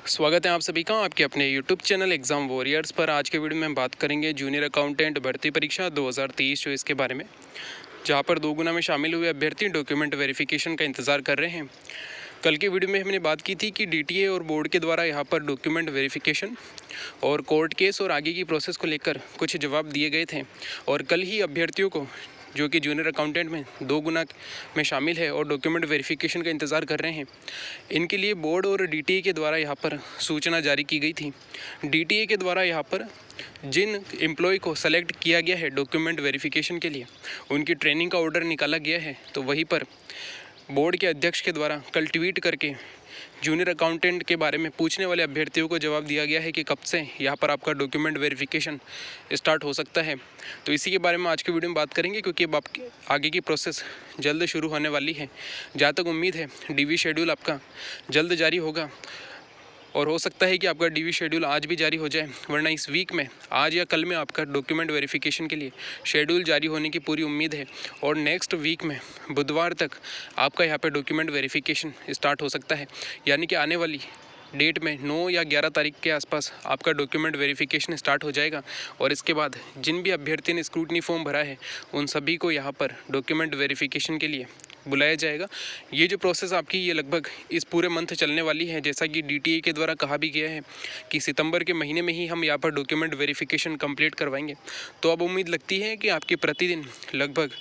स्वागत है आप सभी का आपके अपने यूट्यूब चैनल एग्ज़ाम वॉरियर्स पर। आज के वीडियो में हम बात करेंगे जूनियर अकाउंटेंट भर्ती परीक्षा 2023 जो इसके बारे में, जहां पर 2 गुना में शामिल हुए अभ्यर्थी डॉक्यूमेंट वेरिफिकेशन का इंतज़ार कर रहे हैं। कल के वीडियो में हमने बात की थी कि डीटीए और बोर्ड के द्वारा यहां पर डॉक्यूमेंट वेरिफिकेशन और कोर्ट केस और आगे की प्रोसेस को लेकर कुछ जवाब दिए गए थे। और कल ही अभ्यर्थियों को जो कि जूनियर अकाउंटेंट में 2 गुना में शामिल है और डॉक्यूमेंट वेरिफिकेशन का इंतज़ार कर रहे हैं, इनके लिए बोर्ड और डीटीए के द्वारा यहाँ पर सूचना जारी की गई थी। डीटीए के द्वारा यहाँ पर जिन एम्प्लॉय को सेलेक्ट किया गया है डॉक्यूमेंट वेरिफिकेशन के लिए, उनकी ट्रेनिंग का ऑर्डर निकाला गया है। तो वहीं पर बोर्ड के अध्यक्ष के द्वारा कल ट्वीट करके जूनियर अकाउंटेंट के बारे में पूछने वाले अभ्यर्थियों को जवाब दिया गया है कि कब से यहाँ पर आपका डॉक्यूमेंट वेरिफिकेशन स्टार्ट हो सकता है। तो इसी के बारे में आज के वीडियो में बात करेंगे, क्योंकि अब आपके आगे की प्रोसेस जल्द शुरू होने वाली है। जहाँ तक उम्मीद है डीवी शेड्यूल आपका जल्द जारी होगा और हो सकता है कि आपका डीवी शेड्यूल आज भी जारी हो जाए, वरना इस वीक में आज या कल में आपका डॉक्यूमेंट वेरिफिकेशन के लिए शेड्यूल जारी होने की पूरी उम्मीद है। और नेक्स्ट वीक में बुधवार तक आपका यहाँ पे डॉक्यूमेंट वेरिफिकेशन स्टार्ट हो सकता है, यानी कि आने वाली डेट में 9 या 11 तारीख के आसपास आपका डॉक्यूमेंट वेरिफिकेशन स्टार्ट हो जाएगा। और इसके बाद जिन भी अभ्यर्थी ने स्क्रूटनी फॉर्म भरा है उन सभी को यहाँ पर डॉक्यूमेंट वेरिफिकेशन के लिए बुलाया जाएगा। ये जो प्रोसेस आपकी ये लगभग इस पूरे मंथ चलने वाली है, जैसा कि डीटीए के द्वारा कहा भी गया है कि सितंबर के महीने में ही हम यहाँ पर डॉक्यूमेंट वेरिफिकेशन कंप्लीट करवाएंगे। तो अब उम्मीद लगती है कि आपकी प्रतिदिन लगभग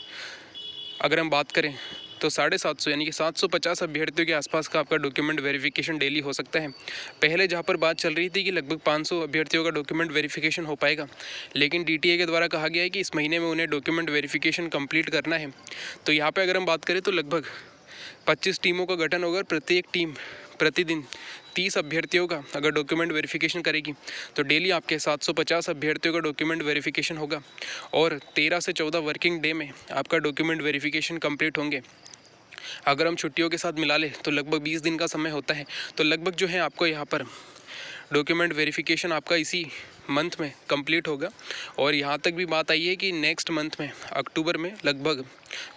अगर हम बात करें तो 750 यानी कि 750 अभ्यर्थियों के आसपास का आपका डॉक्यूमेंट वेरिफिकेशन डेली हो सकता है। पहले जहां पर बात चल रही थी कि लगभग 500 अभ्यर्थियों का डॉक्यूमेंट वेरिफिकेशन हो पाएगा, लेकिन डीटीए के द्वारा कहा गया है कि इस महीने में उन्हें डॉक्यूमेंट वेरिफिकेशन कंप्लीट करना है। तो यहाँ पर अगर हम बात करें तो लगभग 25 टीमों का गठन होगा। प्रत्येक टीम प्रतिदिन 30 अभ्यर्थियों का अगर डॉक्यूमेंट वेरिफिकेशन करेगी तो डेली आपके 750 अभ्यर्थियों का डॉक्यूमेंट वेरिफिकेशन होगा और 13 से 14 वर्किंग डे में आपका डॉक्यूमेंट वेरिफिकेशन कंप्लीट होंगे। अगर हम छुट्टियों के साथ मिला ले तो लगभग 20 दिन का समय होता है। तो लगभग जो है आपको यहाँ पर डॉक्यूमेंट वेरिफिकेशन आपका इसी मंथ में कंप्लीट होगा। और यहाँ तक भी बात आई है कि नेक्स्ट मंथ में अक्टूबर में लगभग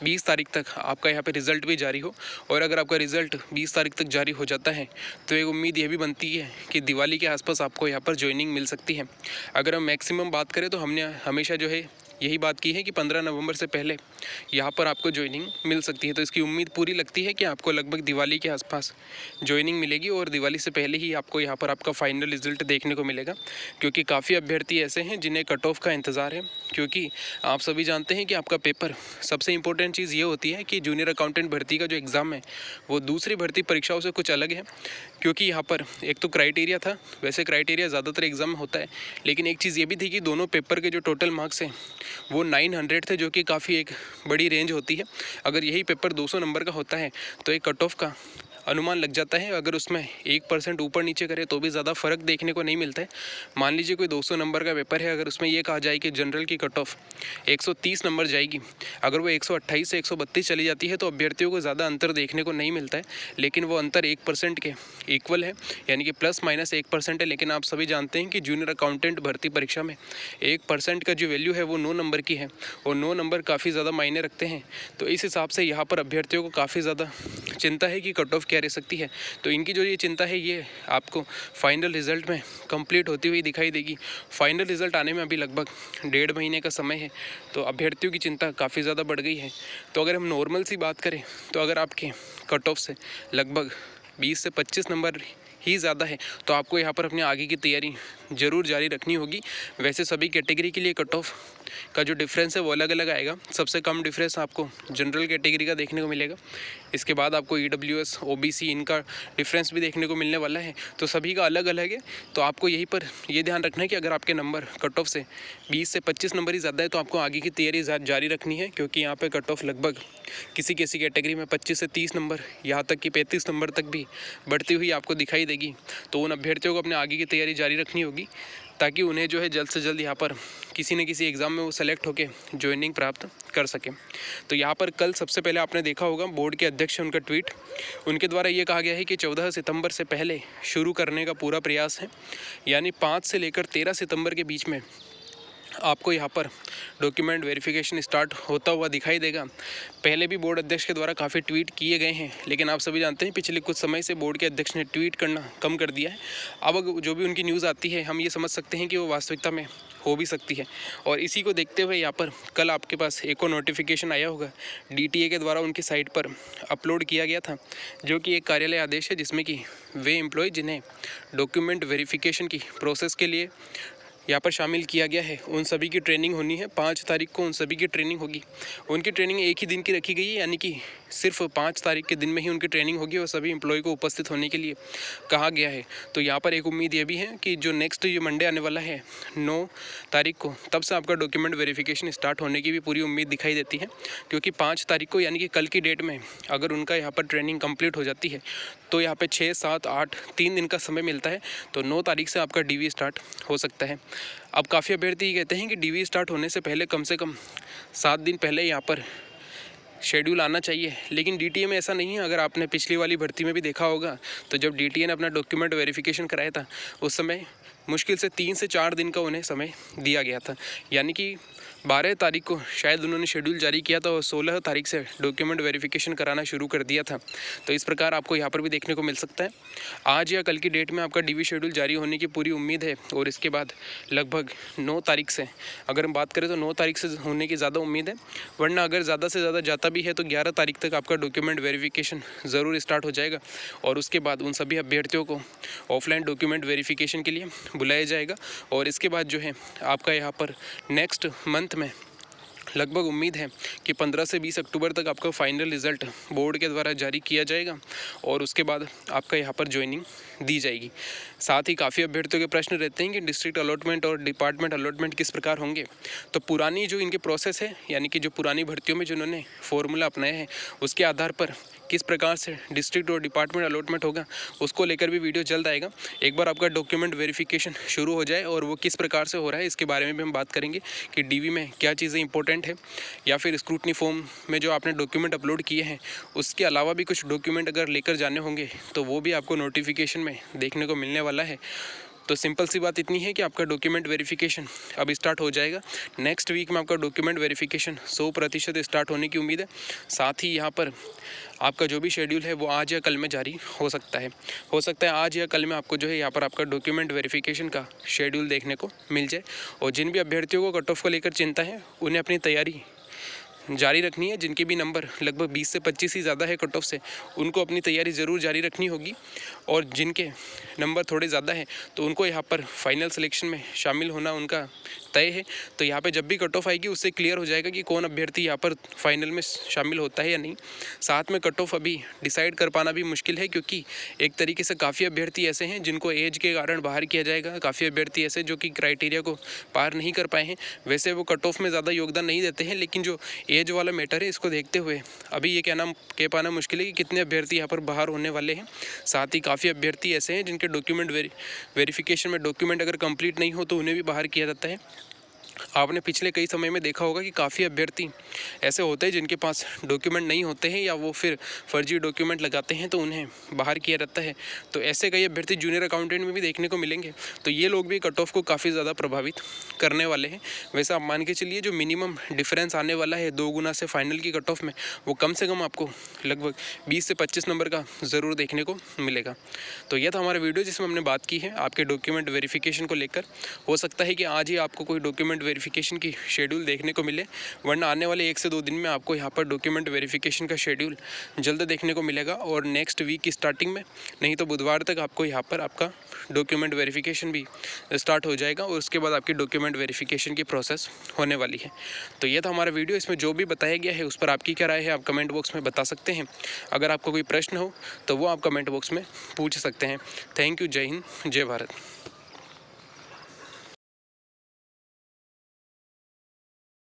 20 तारीख तक आपका यहाँ पे रिज़ल्ट भी जारी हो। और अगर आपका रिज़ल्ट 20 तारीख तक जारी हो जाता है तो एक उम्मीद ये भी बनती है कि दिवाली के आसपास आपको यहाँ पर ज्वाइनिंग मिल सकती है। अगर हम मैक्सिमम बात करें तो हमने हमेशा जो है यही बात की है कि 15 नवंबर से पहले यहाँ पर आपको ज्वाइनिंग मिल सकती है। तो इसकी उम्मीद पूरी लगती है कि आपको लगभग दिवाली के आसपास ज्वाइनिंग मिलेगी और दिवाली से पहले ही आपको यहाँ पर आपका फाइनल रिजल्ट देखने को मिलेगा। क्योंकि काफ़ी अभ्यर्थी ऐसे हैं जिन्हें कट ऑफ का इंतज़ार है, क्योंकि आप सभी जानते हैं कि आपका पेपर सबसे इंपॉर्टेंट चीज़ ये होती है कि जूनियर अकाउंटेंट भर्ती का जो एग्ज़ाम है वो दूसरी भर्ती परीक्षाओं से कुछ अलग है। क्योंकि यहाँ पर एक तो क्राइटेरिया था, वैसे क्राइटेरिया ज़्यादातर एग्ज़ाम में होता है, लेकिन एक चीज़ ये भी थी कि दोनों पेपर के जो टोटल मार्क्स हैं वो 900 थे, जो कि काफ़ी एक बड़ी रेंज होती है। अगर यही पेपर 200 नंबर का होता है तो एक कट ऑफ का अनुमान लग जाता है। अगर उसमें 1% ऊपर नीचे करे तो भी ज़्यादा फ़र्क देखने को नहीं मिलता है। मान लीजिए कोई 200 नंबर का पेपर है, अगर उसमें ये कहा जाए कि जनरल की कट ऑफ 130 नंबर जाएगी, अगर वो 128 से 132 चली जाती है तो अभ्यर्थियों को ज़्यादा अंतर देखने को नहीं मिलता है। लेकिन वो अंतर 1% के इक्वल है, यानी कि प्लस माइनस 1% है। लेकिन आप सभी जानते हैं कि जूनियर अकाउंटेंट भर्ती परीक्षा में 1% का जो वैल्यू है वो 9 नंबर की है और 9 नंबर काफ़ी ज़्यादा मायने रखते हैं। तो इस हिसाब से यहाँ पर अभ्यर्थियों को काफ़ी ज़्यादा चिंता है कि कट ऑफ क्या रह सकती है। तो इनकी जो ये चिंता है ये आपको फाइनल रिज़ल्ट में कंप्लीट होती हुई दिखाई देगी। फाइनल रिज़ल्ट आने में अभी लगभग 1.5 महीने का समय है, तो अभ्यर्थियों की चिंता काफ़ी ज़्यादा बढ़ गई है। तो अगर हम नॉर्मल सी बात करें तो अगर आपके कट ऑफ से लगभग 20 से 25 नंबर ही ज़्यादा है तो आपको यहाँ पर अपने आगे की तैयारी ज़रूर जारी रखनी होगी। वैसे सभी कैटेगरी के लिए कट ऑफ का जो डिफरेंस है वो अलग अलग आएगा। सबसे कम डिफरेंस आपको जनरल कैटेगरी का देखने को मिलेगा, इसके बाद आपको ईडब्ल्यूएस ओबीसी इनका डिफरेंस भी देखने को मिलने वाला है। तो सभी का अलग अलग है। तो आपको यहीं पर ये ध्यान रखना है कि अगर आपके नंबर कट ऑफ से 20 से 25 नंबर ही ज़्यादा है तो आपको आगे की तैयारी जारी रखनी है, क्योंकि यहाँ पर कट ऑफ लगभग किसी किसी कैटेगरी में 25 से 30 नंबर, यहाँ तक कि 35 नंबर तक भी बढ़ती हुई आपको दिखाई देगी। तो उन अभ्यर्थियों को अपने आगे की तैयारी जारी रखनी होगी ताकि उन्हें जो है जल्द से जल्द यहाँ पर किसी न किसी एग्ज़ाम में वो सेलेक्ट होकर ज्वाइनिंग प्राप्त कर सकें। तो यहाँ पर कल सबसे पहले आपने देखा होगा बोर्ड के अध्यक्ष उनका ट्वीट, उनके द्वारा ये कहा गया है कि 14 सितंबर से पहले शुरू करने का पूरा प्रयास है, यानी 5 से लेकर 13 सितंबर के बीच में आपको यहाँ पर डॉक्यूमेंट वेरिफिकेशन स्टार्ट होता हुआ दिखाई देगा। पहले भी बोर्ड अध्यक्ष के द्वारा काफ़ी ट्वीट किए गए हैं, लेकिन आप सभी जानते हैं पिछले कुछ समय से बोर्ड के अध्यक्ष ने ट्वीट करना कम कर दिया है। अब जो भी उनकी न्यूज़ आती है हम ये समझ सकते हैं कि वो वास्तविकता में हो भी सकती है। और इसी को देखते हुए यहाँ पर कल आपके पास एक और नोटिफिकेशन आया होगा, DTA के द्वारा उनकी साइट पर अपलोड किया गया था, जो कि एक कार्यालय आदेश है जिसमें कि वे एम्प्लॉय जिन्हें डॉक्यूमेंट वेरिफिकेशन की प्रोसेस के लिए यहाँ पर शामिल किया गया है, उन सभी की ट्रेनिंग होनी है। 5 तारीख को उन सभी की ट्रेनिंग होगी। उनकी ट्रेनिंग एक ही दिन की रखी गई है, यानी कि सिर्फ 5 तारीख के दिन में ही उनकी ट्रेनिंग होगी और सभी एम्प्लॉय को उपस्थित होने के लिए कहा गया है। तो यहाँ पर एक उम्मीद ये भी है कि जो नेक्स्ट ये मंडे आने वाला है 9 तारीख को, तब से आपका डॉक्यूमेंट वेरिफिकेशन स्टार्ट होने की भी पूरी उम्मीद दिखाई देती है, क्योंकि 5 तारीख को यानी कि कल की डेट में अगर उनका यहाँ पर ट्रेनिंग कंप्लीट हो जाती है तो यहाँ पे 6, 7, 8 3 दिन का समय मिलता है। तो 9 तारीख से आपका DV स्टार्ट हो सकता है। अब काफ़ी अभ्यर्थी ये कहते हैं कि DV स्टार्ट होने से कम 7 दिन पहले यहाँ पर शेड्यूल आना चाहिए, लेकिन DTA में ऐसा नहीं है। अगर आपने पिछली वाली भर्ती में भी देखा होगा तो जब DTA ने अपना डॉक्यूमेंट वेरिफिकेशन कराया था उस समय मुश्किल से 3 से 4 दिन का उन्हें समय दिया गया था, यानी कि 12 तारीख को शायद उन्होंने शेड्यूल जारी किया था और 16 तारीख से डॉक्यूमेंट वेरिफिकेशन कराना शुरू कर दिया था। तो इस प्रकार आपको यहाँ पर भी देखने को मिल सकता है। आज या कल की डेट में आपका DV शेड्यूल जारी होने की पूरी उम्मीद है और इसके बाद लगभग 9 तारीख से, अगर हम बात करें तो 9 तारीख से होने की ज़्यादा उम्मीद है, वरना अगर ज़्यादा से ज़्यादा जाता भी है तो 11 तारीख तक आपका डॉक्यूमेंट वेरिफिकेशन ज़रूर स्टार्ट हो जाएगा। और उसके बाद उन सभी अभ्यर्थियों को ऑफलाइन डॉक्यूमेंट वेरिफिकेशन के लिए बुलाया जाएगा। और इसके बाद जो है आपका यहाँ पर नेक्स्ट मंथ में लगभग उम्मीद है कि 15 से 20 अक्टूबर तक आपका फाइनल रिज़ल्ट बोर्ड के द्वारा जारी किया जाएगा और उसके बाद आपका यहाँ पर ज्वाइनिंग दी जाएगी। साथ ही काफ़ी अभ्यर्थियों के प्रश्न रहते हैं कि डिस्ट्रिक्ट अलॉटमेंट और डिपार्टमेंट अलॉटमेंट किस प्रकार होंगे। तो पुरानी जो इनके प्रोसेस है, यानी कि जो पुरानी भर्तियों में जिन्होंने फॉर्मूला अपनाया है उसके आधार पर किस प्रकार से डिस्ट्रिक्ट और डिपार्टमेंट अलॉटमेंट होगा, उसको लेकर भी वीडियो जल्द आएगा। एक बार आपका डॉक्यूमेंट वेरिफिकेशन शुरू हो जाए और वो किस प्रकार से हो रहा है इसके बारे में भी हम बात करेंगे कि DV में क्या चीज़ें इंपॉर्टेंट है, या फिर स्क्रूटनी फॉर्म में जो आपने डॉक्यूमेंट अपलोड किए हैं उसके अलावा भी कुछ डॉक्यूमेंट अगर लेकर जाने होंगे तो वो भी आपको नोटिफिकेशन में देखने को मिलने वाला है। तो सिंपल सी बात इतनी है कि आपका डॉक्यूमेंट वेरिफिकेशन अब स्टार्ट हो जाएगा। नेक्स्ट वीक में आपका डॉक्यूमेंट वेरिफिकेशन 100% स्टार्ट होने की उम्मीद है। साथ ही यहाँ पर आपका जो भी शेड्यूल है वो आज या कल में जारी हो सकता है आज या कल में आपको जो है यहाँ पर आपका डॉक्यूमेंट वेरिफिकेशन का शेड्यूल देखने को मिल जाए। और जिन भी अभ्यर्थियों को कट ऑफ को लेकर चिंता है उन्हें अपनी तैयारी जारी रखनी है। जिनके भी नंबर लगभग 20 से 25 ही ज़्यादा है कट ऑफ से, उनको अपनी तैयारी ज़रूर जारी रखनी होगी। और जिनके नंबर थोड़े ज़्यादा हैं तो उनको यहाँ पर फाइनल सिलेक्शन में शामिल होना उनका तय है। तो यहाँ पे जब भी कट ऑफ आएगी उससे क्लियर हो जाएगा कि कौन अभ्यर्थी यहाँ पर फाइनल में शामिल होता है या नहीं। साथ में कट ऑफ अभी डिसाइड कर पाना भी मुश्किल है, क्योंकि एक तरीके से काफ़ी अभ्यर्थी ऐसे हैं जिनको एज के कारण बाहर किया जाएगा, काफ़ी अभ्यर्थी ऐसे जो कि क्राइटेरिया को पार नहीं कर पाए हैं। वैसे वो कट ऑफ में ज़्यादा योगदान नहीं देते हैं, लेकिन जो एज वाला मैटर है इसको देखते हुए अभी ये कह पाना मुश्किल है कि कितने अभ्यर्थी यहाँ पर बाहर होने वाले हैं। साथ ही काफ़ी अभ्यर्थी ऐसे हैं जिनके डॉक्यूमेंट वेरिफिकेशन में डॉक्यूमेंट अगर कंप्लीट नहीं हो तो उन्हें भी बाहर किया जाता है। आपने पिछले कई समय में देखा होगा कि काफ़ी अभ्यर्थी ऐसे होते हैं जिनके पास डॉक्यूमेंट नहीं होते हैं या वो फिर फर्जी डॉक्यूमेंट लगाते हैं तो उन्हें बाहर किया जाता है। तो ऐसे कई अभ्यर्थी जूनियर अकाउंटेंट में भी देखने को मिलेंगे। तो ये लोग भी कट ऑफ को काफ़ी ज़्यादा प्रभावित करने वाले हैं। वैसे आप मान के चलिए जो मिनिमम डिफरेंस आने वाला है 2 गुना से फाइनल की कट ऑफ में, वो कम से कम आपको लगभग 20 से 25 नंबर का ज़रूर देखने को मिलेगा। तो यह था हमारा वीडियो जिसमें हमने बात की है आपके डॉक्यूमेंट वेरिफिकेशन को लेकर। हो सकता है कि आज ही आपको कोई डॉक्यूमेंट वेरिफिकेशन की शेड्यूल देखने को मिले, वरना आने वाले 1 से 2 दिन में आपको यहाँ पर डॉक्यूमेंट वेरिफिकेशन का शेड्यूल जल्द देखने को मिलेगा। और नेक्स्ट वीक की स्टार्टिंग में नहीं तो बुधवार तक आपको यहाँ पर आपका डॉक्यूमेंट वेरिफिकेशन भी स्टार्ट हो जाएगा और उसके बाद आपकी डॉक्यूमेंट वेरिफिकेशन की प्रोसेस होने वाली है। तो ये था हमारा वीडियो। इसमें जो भी बताया गया है उस पर आपकी क्या राय है आप कमेंट बॉक्स में बता सकते हैं। अगर आपको कोई प्रश्न हो तो वो आप कमेंट बॉक्स में पूछ सकते हैं। Thank you. जय हिंद, जय भारत।